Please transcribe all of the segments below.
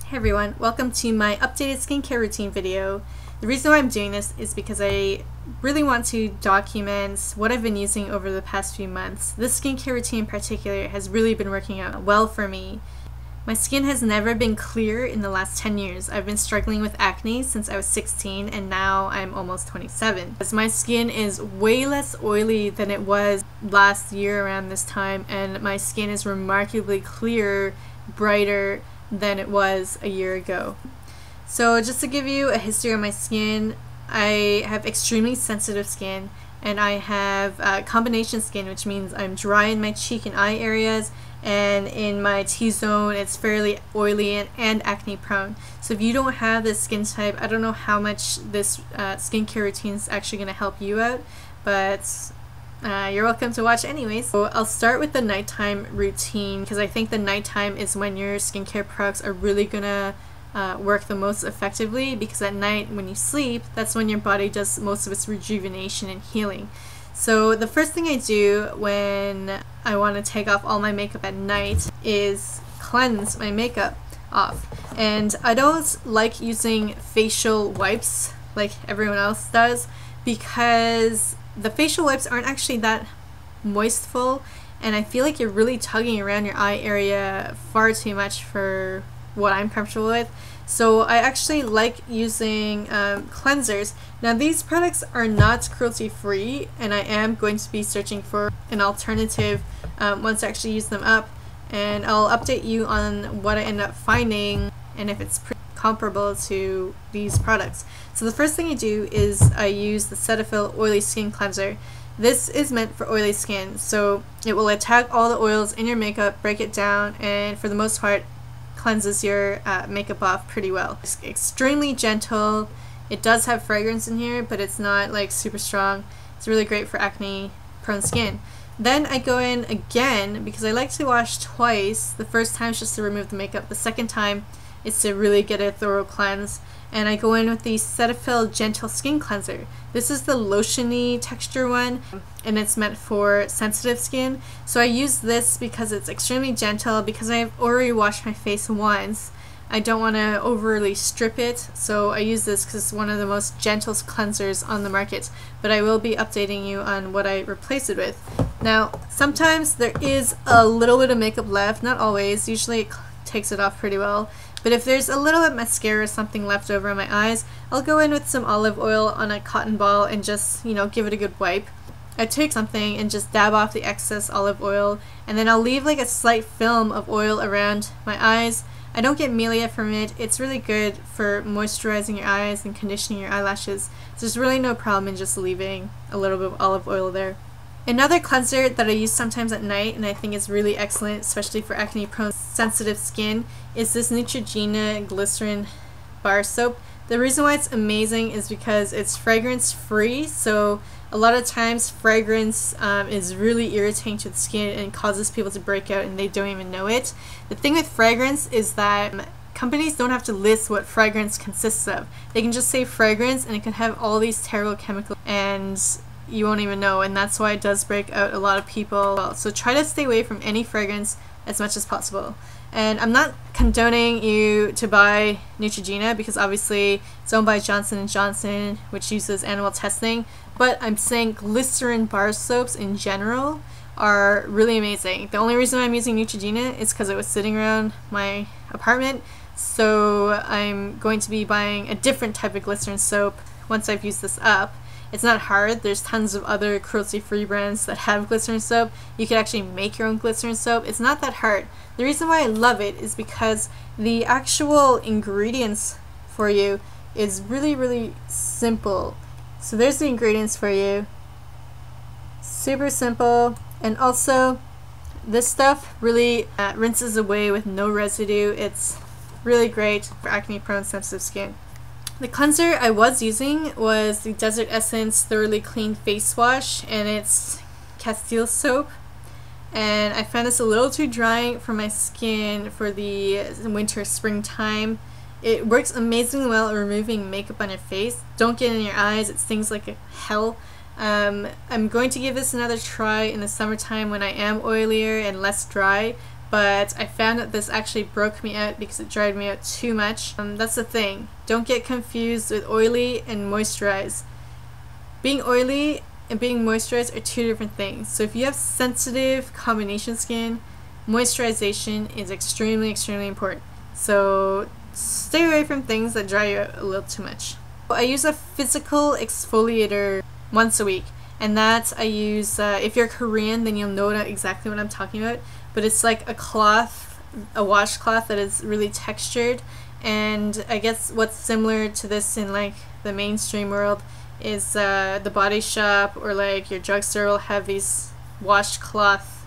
Hey everyone, welcome to my updated skincare routine video. The reason why I'm doing this is because I really want to document what I've been using over the past few months. This skincare routine in particular has really been working out well for me. My skin has never been clear in the last 10 years. I've been struggling with acne since I was 16 and now I'm almost 27. As my skin is way less oily than it was last year around this time, and my skin is remarkably clear, brighter than it was a year ago. So just to give you a history of my skin, I have extremely sensitive skin and I have combination skin, which means I'm dry in my cheek and eye areas, and in my T-zone it's fairly oily and acne prone. So if you don't have this skin type, I don't know how much this skincare routine is actually going to help you out, but you're welcome to watch anyways. So I'll start with the nighttime routine because I think the nighttime is when your skincare products are really gonna work the most effectively, because at night when you sleep, that's when your body does most of its rejuvenation and healing. So the first thing I do when I want to take off all my makeup at night is cleanse my makeup off. And I don't like using facial wipes like everyone else does, because the facial wipes aren't actually that moistful, and I feel like you're really tugging around your eye area far too much for what I'm comfortable with. So I actually like using cleansers. Now these products are not cruelty free, and I am going to be searching for an alternative once I actually use them up, and I'll update you on what I end up finding and if it's comparable to these products. So the first thing I do is I use the Cetaphil Oily Skin Cleanser. This is meant for oily skin, so it will attack all the oils in your makeup, break it down, and for the most part cleanses your makeup off pretty well. It's extremely gentle. It does have fragrance in here, but it's not like super strong. It's really great for acne prone skin. Then I go in again because I like to wash twice. The first time is just to remove the makeup. The second time is to really get a thorough cleanse. And I go in with the Cetaphil Gentle Skin Cleanser. This is the lotiony texture one, and it's meant for sensitive skin. So I use this because it's extremely gentle. Because I've already washed my face once, I don't want to overly strip it, so I use this because it's one of the most gentle cleansers on the market. But I will be updating you on what I replace it with. Now, sometimes there is a little bit of makeup left, not always. Usually it takes it off pretty well. But if there's a little bit of mascara or something left over on my eyes, I'll go in with some olive oil on a cotton ball and just, give it a good wipe. I take something and just dab off the excess olive oil, and then I'll leave like a slight film of oil around my eyes. I don't get milia from it. It's really good for moisturizing your eyes and conditioning your eyelashes. So there's really no problem in just leaving a little bit of olive oil there. Another cleanser that I use sometimes at night, and I think is really excellent, especially for acne-prone sensitive skin, is this Neutrogena Glycerine bar soap. The reason why it's amazing is because it's fragrance-free, so a lot of times fragrance is really irritating to the skin and causes people to break out and they don't even know it. The thing with fragrance is that companies don't have to list what fragrance consists of. They can just say fragrance and it can have all these terrible chemicals and you won't even know, and that's why it does break out a lot of people. So try to stay away from any fragrance as much as possible. And I'm not condoning you to buy Neutrogena because obviously it's owned by Johnson & Johnson, which uses animal testing, but I'm saying glycerin bar soaps in general are really amazing. The only reason I'm using Neutrogena is because it was sitting around my apartment, so I'm going to be buying a different type of glycerin soap once I've used this up. It's not hard. There's tons of other cruelty-free brands that have glycerin soap. You could actually make your own glycerin soap. It's not that hard. The reason why I love it is because the actual ingredients for you is really, really simple. So there's the ingredients for you. Super simple. And also, this stuff really rinses away with no residue. It's really great for acne-prone sensitive skin. The cleanser I was using was the Desert Essence Thoroughly Clean Face Wash, and it's Castile soap. And I found this a little too dry for my skin for the winter springtime. It works amazingly well at removing makeup on your face. Don't get in your eyes, it stings like hell. I'm going to give this another try in the summertime when I am oilier and less dry, but I found that this actually broke me out because it dried me out too much. That's the thing. Don't get confused with oily and moisturize. Being oily and being moisturized are two different things. So if you have sensitive combination skin, moisturization is extremely, extremely important. So stay away from things that dry you out a little too much. I use a physical exfoliator once a week, and that I use, if you're Korean then you'll know exactly what I'm talking about, but it's like a cloth, a washcloth that is really textured, and I guess what's similar to this in like the mainstream world is the Body Shop or like your drugstore will have these washcloth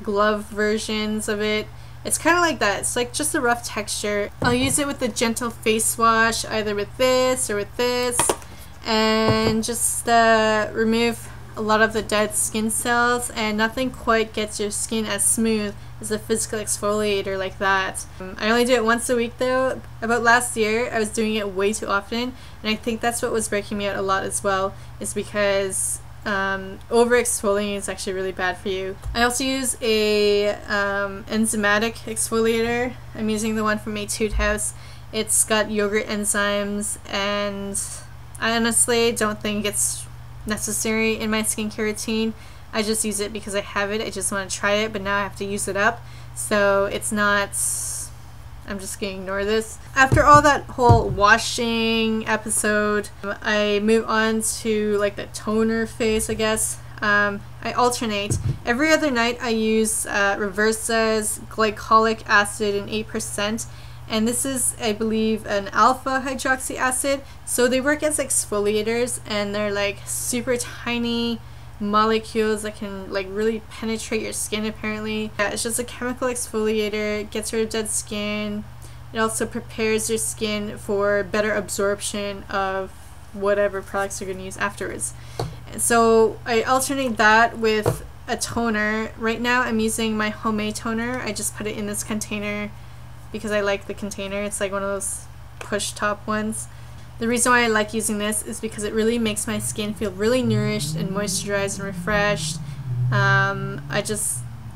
glove versions of it. It's kind of like that. It's like just a rough texture. I'll use it with the gentle face wash, either with this or with this, and just remove a lot of the dead skin cells, and nothing quite gets your skin as smooth as a physical exfoliator like that. I only do it once a week though. About last year I was doing it way too often, and I think that's what was breaking me out a lot as well, is because over exfoliating is actually really bad for you. I also use a enzymatic exfoliator. I'm using the one from Etude House. It's got yogurt enzymes, and I honestly don't think it's necessary in my skincare routine. I just use it because I have it. I just want to try it, but now I have to use it up, so it's not, I'm just gonna ignore this. After all that whole washing episode, I move on to like the toner phase, I guess. I alternate. Every other night I use Reversa's Glycolic Acid in 8%, and this is, I believe, an alpha hydroxy acid. So they work as exfoliators, and they're like super tiny molecules that can like really penetrate your skin apparently. Yeah, it's just a chemical exfoliator. It gets rid of dead skin. It also prepares your skin for better absorption of whatever products you're going to use afterwards. And so I alternate that with a toner. Right now I'm using my homemade toner. I just put it in this container because I like the container. It's like one of those push top ones. The reason why I like using this is because it really makes my skin feel really nourished and moisturized and refreshed.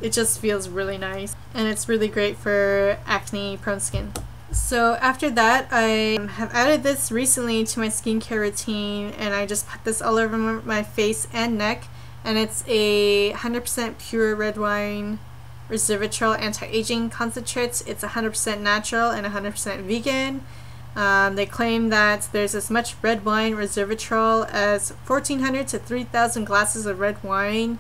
It just feels really nice, and it's really great for acne prone skin. So after that, I have added this recently to my skincare routine, and I just put this all over my face and neck, and it's a 100% Pure Red Wine Reservatrol anti-aging concentrates. It's 100% natural and 100% vegan. They claim that there's as much red wine resveratrol as 1,400 to 3,000 glasses of red wine,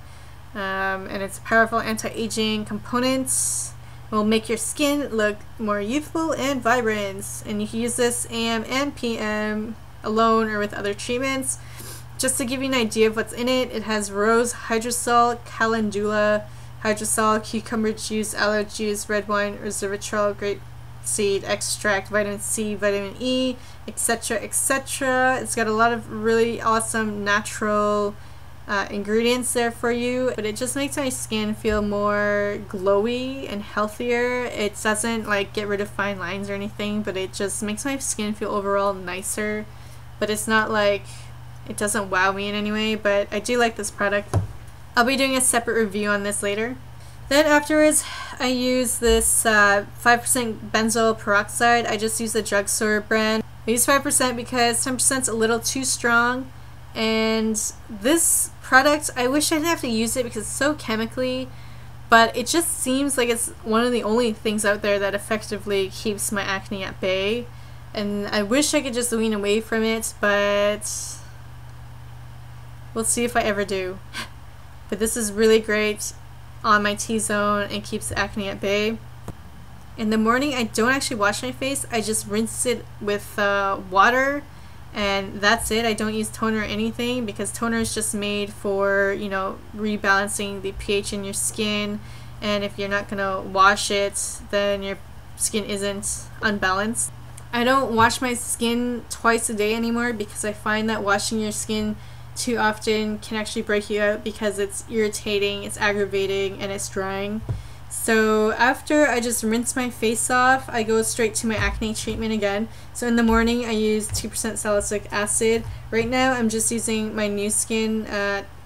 and it's powerful anti-aging components. It will make your skin look more youthful and vibrant, and you can use this AM and PM alone or with other treatments. Just to give you an idea of what's in it, it has rose hydrosol, calendula hydrosol, cucumber juice, aloe juice, red wine resveratrol, grapeseed extract, vitamin C, vitamin E, etc., etc. It's got a lot of really awesome natural ingredients there for you, but it just makes my skin feel more glowy and healthier. It doesn't like get rid of fine lines or anything, but it just makes my skin feel overall nicer. But it's not like, it doesn't wow me in any way, but I do like this product. I'll be doing a separate review on this later. Then afterwards, I use this 5% benzoyl peroxide. I just use the drugstore brand. I use 5% because 10% is a little too strong. And this product, I wish I didn't have to use it because it's so chemically, but it just seems like it's one of the only things out there that effectively keeps my acne at bay. And I wish I could just wean away from it, but we'll see if I ever do. But this is really great on my T-zone and keeps the acne at bay. In the morning, I don't actually wash my face. I just rinse it with water, and that's it. I don't use toner or anything because toner is just made for, you know, rebalancing the pH in your skin. And if you're not gonna wash it, then your skin isn't unbalanced. I don't wash my skin twice a day anymore because I find that washing your skin too often can actually break you out because it's irritating, it's aggravating, and it's drying. So after I just rinse my face off, I go straight to my acne treatment again. So in the morning I use 2% salicylic acid. Right now I'm just using my new skin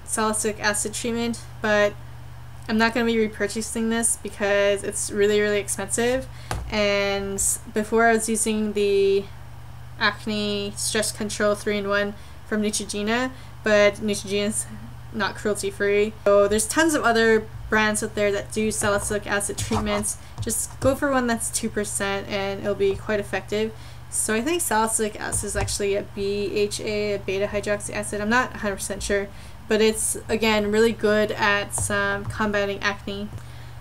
salicylic acid treatment, but I'm not going to be repurchasing this because it's really expensive, and before I was using the acne stress control 3-in-1 from Neutrogena, but Neutrogena's not cruelty free. So there's tons of other brands out there that do salicylic acid treatments. Just go for one that's 2% and it'll be quite effective. So I think salicylic acid is actually a BHA, a beta hydroxy acid. I'm not 100% sure, but it's again really good at combating acne.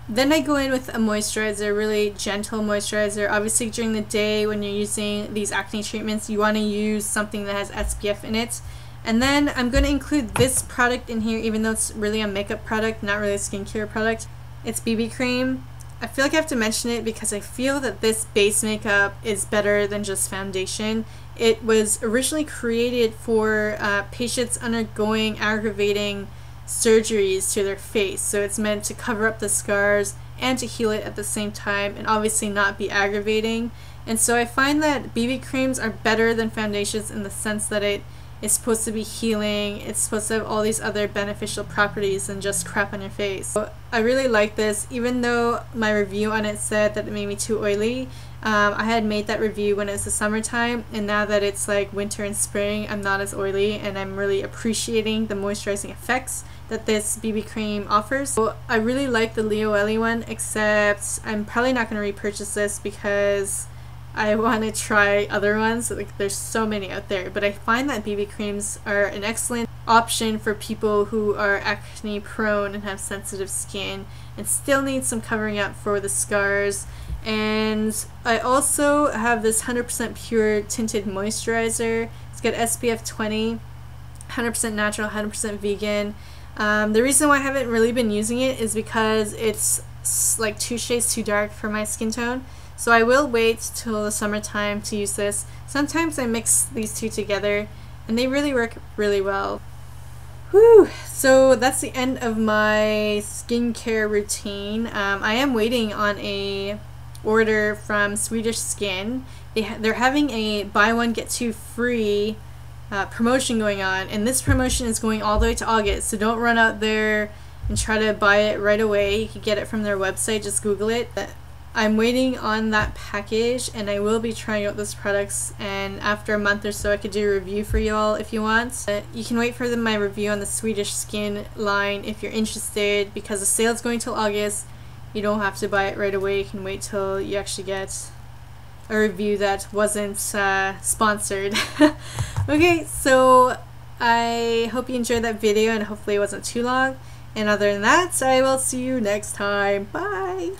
Then I go in with a moisturizer, really gentle moisturizer. Obviously during the day when you're using these acne treatments, you want to use something that has SPF in it. And then I'm going to include this product in here, even though it's really a makeup product, not really a skincare product. It's BB cream. I feel like I have to mention it because I feel that this base makeup is better than just foundation. It was originally created for patients undergoing aggravating surgeries to their face. So it's meant to cover up the scars and to heal it at the same time, and obviously not be aggravating. And so I find that BB creams are better than foundations in the sense that it's supposed to be healing, it's supposed to have all these other beneficial properties than just crap on your face. So I really like this, even though my review on it said that it made me too oily. I had made that review when it was the summertime, and now that it's like winter and spring, I'm not as oily, and I'm really appreciating the moisturizing effects that this BB cream offers. So I really like the Leo Ellie one, except I'm probably not going to repurchase this because I want to try other ones. Like, there's so many out there, but I find that BB creams are an excellent option for people who are acne prone and have sensitive skin and still need some covering up for the scars. And I also have this 100% pure tinted moisturizer. It's got SPF 20, 100% natural, 100% vegan. The reason why I haven't really been using it is because it's like 2 shades too dark for my skin tone. So I will wait till the summertime to use this. Sometimes I mix these two together and they really work really well. Whew! So that's the end of my skincare routine. I am waiting on a order from Swedish Skin. They're having a buy one get two free promotion going on, and this promotion is going all the way to August, so don't run out there and try to buy it right away. You can get it from their website, just Google it. I'm waiting on that package, and I will be trying out those products, and after a month or so I could do a review for you all if you want. You can wait for my review on the Swedish Skin line if you're interested, because the sale's going till August. You don't have to buy it right away. You can wait till you actually get a review that wasn't sponsored. Okay, so I hope you enjoyed that video and hopefully it wasn't too long. And other than that, I will see you next time. Bye!